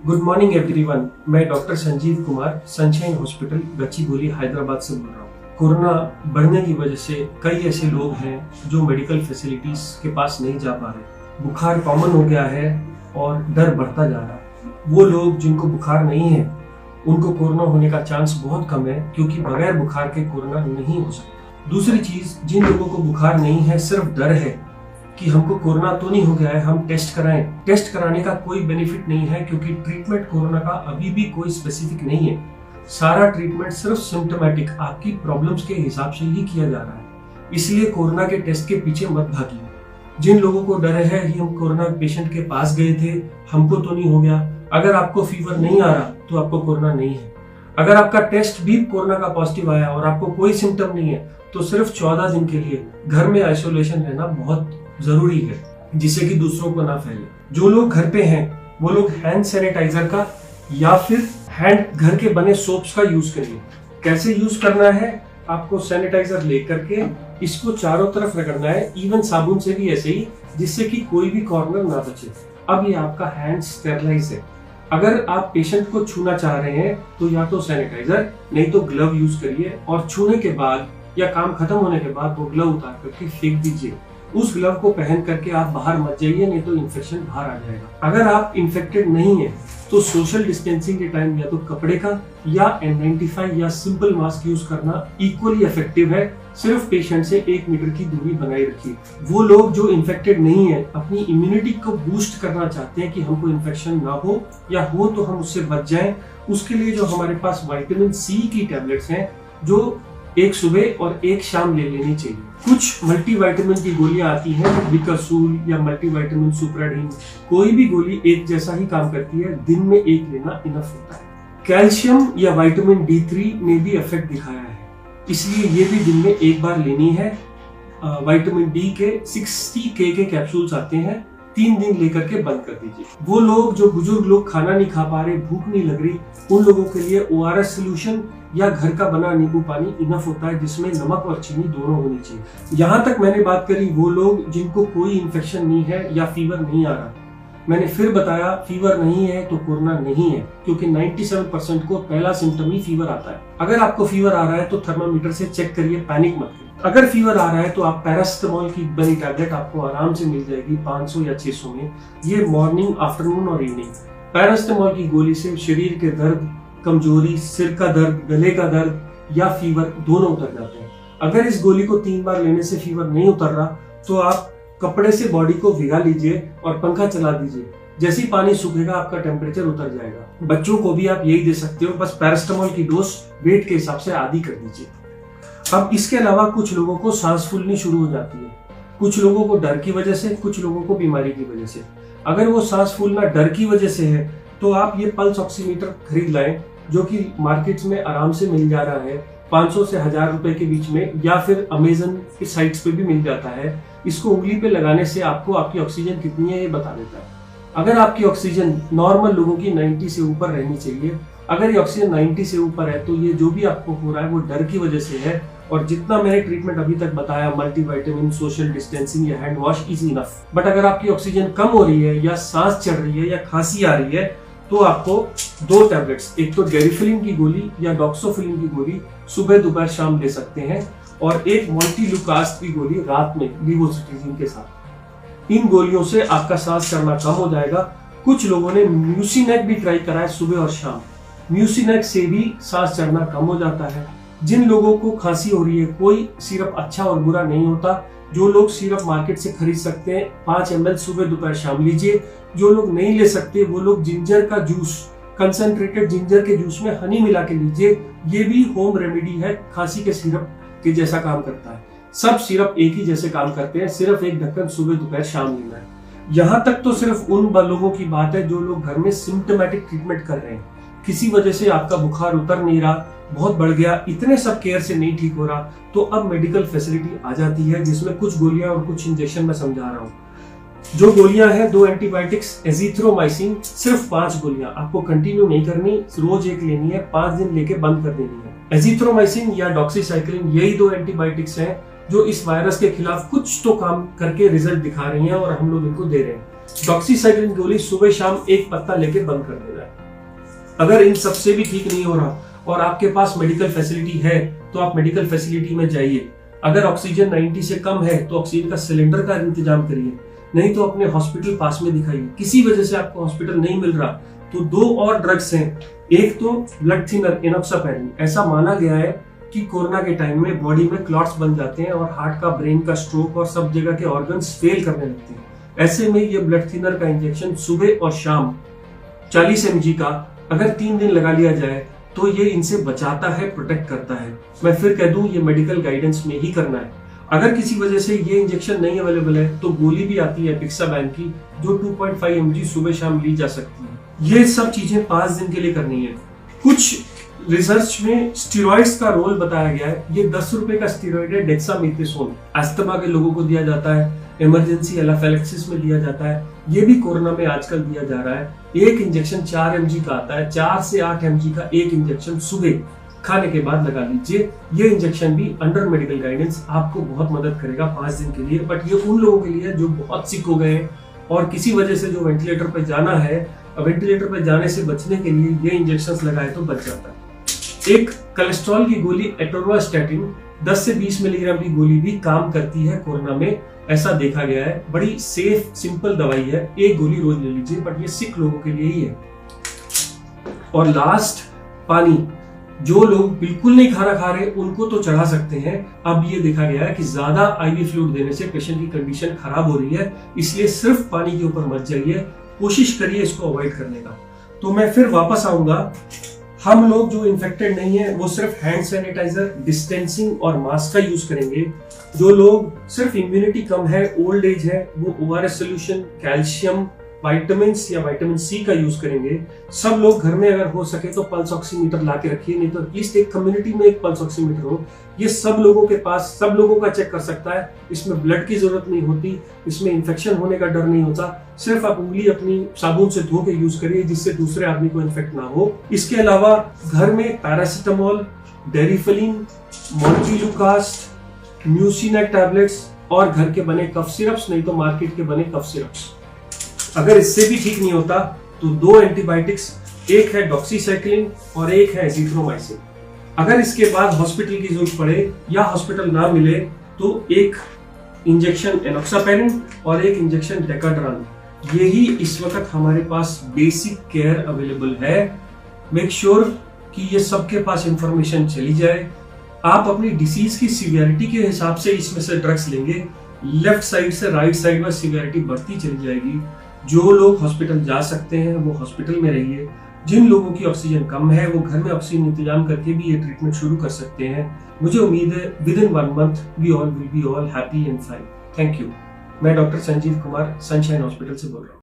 Good morning everyone. मैं doctor Sanjeev Kumar, Sunshine hospital Gachibowli Hyderabad से बोल रहा हूँ। कोरोना बढ़ने की वजह से कई ऐसे लोग हैं जो मेडिकल फैसिलिटीज के पास नहीं जा पा रहे। बुखार कॉमन हो गया है और डर बढ़ता जा रहा है। वो लोग जिनको बुखार नहीं है उनको कोरोना होने का चांस बहुत कम है, क्योंकि बगैर बुखार के कोरोना नहीं हो सकता। दूसरी चीज, जिन लोगों को बुखार नहीं है, सिर्फ डर है कि हमको कोरोना तो नहीं हो गया है, हम टेस्ट कराएं। टेस्ट कराने का कोई बेनिफिट नहीं है, क्योंकि ट्रीटमेंट कोरोना का अभी भी कोई स्पेसिफिक नहीं है। सारा ट्रीटमेंट सिर्फ सिम्टोमेटिक आपकी प्रॉब्लम्स के हिसाब से ही किया जा रहा है। इसलिए कोरोना के टेस्ट के पीछे मत भागिए। जिन लोगों को डर है कि हम कोरोना पेशेंट के पास गए थे, हमको तो नहीं हो गया, अगर आपको फीवर नहीं आ रहा तो आपको कोरोना नहीं है। अगर आपका टेस्ट भी कोरोना का पॉजिटिव आया और आपको कोई सिम्टम नहीं है, तो सिर्फ 14 दिन के लिए घर में आइसोलेशन रहना बहुत जरूरी है, जिससे कि दूसरों को ना फैले। जो लोग घर पे हैं वो लोग हैंड सैनिटाइजर का या फिर हैंड घर के बने सोप्स का यूज करिए। कैसे यूज करना है, आपको सैनिटाइजर लेकर के इसको चारों तरफ रगड़ना है, इवन साबुन से भी ऐसे ही, जिससे कि कोई भी कॉर्नर ना बचे। अब ये आपका हैंड स्टेरलाइज है। अगर आप पेशेंट को छूना चाह रहे हैं तो या तो सैनिटाइजर नहीं तो ग्लव यूज करिए, और छूने के बाद या काम खत्म होने के बाद वो ग्लव उतार करके फेंक दीजिए। उस ग्लव को पहन करके आप बाहर मत जाइए, नहीं तो इन्फेक्शन बाहर आ जाएगा। अगर आप इन्फेक्टेड नहीं है तो सोशल डिस्टेंसिंग के टाइम या तो कपड़े का या N95 या सिंपल मास्क यूज करना इक्वली इफेक्टिव है। सिर्फ पेशेंट से 1 मीटर की दूरी बनाए रखिए। वो लोग जो इन्फेक्टेड नहीं है, अपनी इम्यूनिटी को बूस्ट करना चाहते हैं कि हमको इन्फेक्शन ना हो, या हो तो हम उससे बच जाएं, उसके लिए जो हमारे पास विटामिन सी की टैबलेट्स हैं, जो एक सुबह और एक शाम ले लेनी चाहिए। कुछ मल्टीविटामिन की गोलियां आती हैं, विकासूल या मल्टीविटामिन सुप्राडीन, कोई भी गोली एक जैसा ही काम करती है, दिन में एक लेना इनफ होता है। कैल्शियम या विटामिन D3 ने भी इफेक्ट दिखाया है, इसलिए ये भी दिन में एक बार लेनी है। विटामिन डी के 60K के कैप्सूल्स आते हैं, 3 दिन लेकर के बंद कर दीजिए। वो लोग जो बुजुर्ग लोग खाना नहीं खा पा रहे, भूख नहीं लग रही, उन लोगों के लिए ORS सोल्यूशन या घर का बना नींबू पानी इनफ होता है, जिसमें नमक और चीनी दोनों होनी चाहिए। यहाँ तक मैंने बात करी वो लोग जिनको कोई इन्फेक्शन नहीं है या फीवर नहीं आ रहा। मैंने फिर बताया, फीवर नहीं है तो कोरोना नहीं है, क्योंकि 97% को पहला सिम्टम ही फीवर आता है। अगर आपको फीवर आ रहा है तो थर्मामीटर से चेक करिए, पैनिक मत करिए। अगर फीवर आ रहा है तो आप पैरासिटामोल की बनी टैबलेट आपको आराम से मिल जाएगी 500 या 600 में। ये मॉर्निंग, आफ्टरनून और इवनिंग। पैरासिटामोल की गोली से शरीर के दर्द, कमजोरी, सिर का दर्द, गले का दर्द या फीवर दोनों उतर जाते हैं। अगर इस गोली को 3 बार लेने से फीवर नहीं उतर रहा तो आप कपड़े से बॉडी को भिगा लीजिए और पंखा चला दीजिए। जैसे ही पानी सूखेगा आपका टेम्परेचर उतर जाएगा। बच्चों को भी आप यही दे सकते हो, बस पैरासिटामोल की डोज वेट के हिसाब से आधी कर दीजिए। अब इसके अलावा कुछ लोगों को सांस फूलनी शुरू हो जाती है, कुछ लोगों को डर की वजह से, कुछ लोगों को बीमारी की वजह से। अगर वो सांस फूलना डर की वजह से है तो आप ये पल्स ऑक्सीमीटर खरीद लाएं, जो कि मार्केट्स में आराम से मिल जा रहा है, 500 से 1000 रुपए के बीच में, या फिर अमेजन की साइट्स पे भी मिल जाता है। इसको उंगली पे लगाने से आपको आपकी ऑक्सीजन कितनी है ये बता देता है। अगर आपकी ऑक्सीजन नॉर्मल लोगों की 90 से ऊपर रहनी चाहिए, अगर ये ऑक्सीजन 90 से ऊपर है तो ये जो भी आपको हो रहा है वो डर की वजह से है। और जितना मैंने ट्रीटमेंट अभी तक बताया, मल्टीविटामिन, सोशल डिस्टेंसिंग या hand wash is enough. But अगर आपकी ऑक्सीजन कम हो रही है या सांस चढ़ रही है या खांसी आ रही है तो आपको 2 टैबलेट्स, एक तो गेरिफिलिन की गोली या डॉक्सोफिलिन की गोली सुबह दोपहर शाम ले सकते हैं, और एक मोंटेलुकास्ट की गोली रात में लीवोसिट्रिजिन के साथ। इन गोलियों से आपका सांस चढ़ना कम हो जाएगा। कुछ लोगों ने म्यूसिनेक भी ट्राई करा है सुबह और शाम, म्यूसिनेक से भी सांस चढ़ना कम हो जाता है। जिन लोगों को खांसी हो रही है, कोई सिरप अच्छा और बुरा नहीं होता। जो लोग सिरप मार्केट से खरीद सकते हैं 5 ml सुबह दोपहर शाम लीजिए। जो लोग नहीं ले सकते वो लोग जिंजर का जूस, कंसंट्रेटेड जिंजर के जूस में हनी मिला के लीजिए। ये भी होम रेमेडी है, खांसी के सिरप के जैसा काम करता है। सब सिरप एक ही जैसे काम करते हैं, सिर्फ एक ढक्कन सुबह दोपहर शाम लेना है। यहाँ तक तो सिर्फ उन लोगों की बात है जो लोग घर में सिम्टोमेटिक ट्रीटमेंट कर रहे हैं। किसी वजह से आपका बुखार उतर नहीं रहा, बहुत बढ़ गया, इतने सब केयर से नहीं ठीक हो रहा, तो अब मेडिकल फैसिलिटी आ जाती है, जिसमें कुछ गोलियां और कुछ इंजेक्शन मैं समझा रहा हूँ। जो गोलियां हैं, 2 एंटीबायोटिक्स, एजिथ्रोमाइसिन, सिर्फ 5 गोलियां आपको कंटिन्यू नहीं करनी, रोज एक लेनी है, 5 दिन लेके बंद कर देनी है। एजिथ्रोमाइसिन या डॉक्सीसाइक्लिन, यही 2 एंटीबायोटिक्स हैं जो इस वायरस के खिलाफ कुछ तो काम करके रिजल्ट दिखा रही हैं और हम लोग इनको दे रहे हैं। डॉक्सीसाइक्लिन गोली सुबह शाम एक पत्ता लेके बंद कर देना है। अगर इन सबसे भी ठीक नहीं हो रहा और आपके पास मेडिकल फैसिलिटी है तो आप मेडिकल फैसिलिटी में जाइए। अगर ऑक्सीजन 90 से कम है तो ऑक्सीजन का सिलेंडर का इंतजाम करिए, नहीं तो अपने हॉस्पिटल पास में दिखाइए। किसी वजह से आपको हॉस्पिटल नहीं मिल रहा तो 2 और ड्रग्स हैं। एक तो ब्लड थिनर एनोक्सापैरिन। ऐसा माना गया है कि कोरोना के टाइम में बॉडी में क्लॉट्स बन जाते हैं और हार्ट का, ब्रेन का, स्ट्रोक और सब जगह के ऑर्गन्स फेल करने लगते हैं। ऐसे में ये ब्लड थिनर का इंजेक्शन सुबह और शाम 40 mg का अगर 3 दिन लगा लिया जाए तो ये इनसे बचाता है, प्रोटेक्ट करता है। मैं फिर कह दूं, ये मेडिकल गाइडेंस में ही करना है। अगर किसी वजह से ये इंजेक्शन नहीं अवेलेबल है तो गोली भी आती है पिक्साबैन की, जो 2.5 mg सुबह शाम ली जा सकती है। ये सब चीजें 5 दिन के लिए करनी है। कुछ रिसर्च में स्टीरॉइड्स का रोल बताया गया है। ये 10 रुपए का स्टीरॉइड है, डेक्सामेथासोन। अस्थमा के लोगों को दिया जाता है, इमरजेंसी एनाफिलैक्सिस में दिया जाता है। ये भी कोरोना में आजकल दिया जा रहा है। एक इंजेक्शन 4 mg का आता है। 4 से 8 mg का एक इंजेक्शन सुबह खाने के बाद लगा लीजिए। ये इंजेक्शन भी अंडर मेडिकल गाइडेंस आपको बहुत मदद करेगा 5 दिन के लिए। बट ये उन लोगों के लिए जो बहुत सिक हो गए हैं और किसी वजह से जो वेंटिलेटर पर जाना है, वेंटिलेटर पर जाने से बचने के लिए ये इंजेक्शन लगाए तो बच जाता है। एक कोलेस्ट्रॉल की गोली एटोरवास्टैटिन 10 से 20 मिलीग्राम की गोली भी काम करती है कोरोना में, ऐसा देखा गया है। बड़ी सेफ सिंपल दवाई है, एक गोली रोज ले लीजिए, बट ये सिक लोगों के लिए ही है। और लास्ट, पानी। जो लोग बिल्कुल नहीं खाना खा रहे उनको तो चढ़ा सकते हैं। अब ये देखा गया है कि ज्यादा आईवी फ्लूइड देने से पेशेंट की कंडीशन खराब हो रही है, इसलिए सिर्फ पानी के ऊपर मत जाइए, कोशिश करिए इसको अवॉइड करने का। तो मैं फिर वापस आऊंगा। हम लोग जो इन्फेक्टेड नहीं है वो सिर्फ हैंड सैनिटाइजर, डिस्टेंसिंग और मास्क का यूज करेंगे। जो लोग सिर्फ इम्यूनिटी कम है, ओल्ड एज है, वो ORS सोल्यूशन, कैल्शियम, विटामिन या विटामिन सी का यूज करेंगे। सब लोग घर में अगर हो सके तो पल्स ऑक्सीमीटर ला के रखिए, नहीं तो एटलीस्ट एक कम्युनिटी में एक पल्स ऑक्सीमीटर हो। ये सब लोगों के पास, सब लोगों का चेक कर सकता है। इसमें ब्लड की जरूरत नहीं होती, इसमें इन्फेक्शन होने का डर नहीं होता। सिर्फ आप उंगली अपनी साबुन से धो के यूज करिए जिससे दूसरे आदमी को इन्फेक्ट ना हो। इसके अलावा घर में पैरासिटामोल, डेरिफलिन, मोन्टिलुकास्ट, म्यूसिनेक टैबलेट्स और घर के बने कफ सिरप्स, नहीं तो मार्केट के बने कफ सिरप्स। अगर इससे भी ठीक नहीं होता तो 2 एंटीबायोटिक्स, एक है डॉक्सीसाइक्लिन और एक है एजिथ्रोमाइसिन। अगर इसके बाद हॉस्पिटल की जरूरत पड़े या हॉस्पिटल ना मिले तो एक इंजेक्शन एनोक्सापैरिन और एक इंजेक्शन डेकाड्रान। यही इस वक्त हमारे पास बेसिक केयर अवेलेबल है। मेक श्योर कि ये सबके पास इंफॉर्मेशन चली जाए। आप अपनी डिसीज की सीवियरिटी के हिसाब से इसमें से ड्रग्स लेंगे। लेफ्ट साइड से राइट साइड में सीवियरिटी बढ़ती चली जाएगी। जो लोग हॉस्पिटल जा सकते हैं वो हॉस्पिटल में रहिए। जिन लोगों की ऑक्सीजन कम है वो घर में ऑक्सीजन इंतजाम करके भी ये ट्रीटमेंट शुरू कर सकते हैं। मुझे उम्मीद है within 1 month we all will be all happy and fine. Thank you. मैं doctor Sanjeev Kumar, Sunshine hospital से बोल रहा हूँ।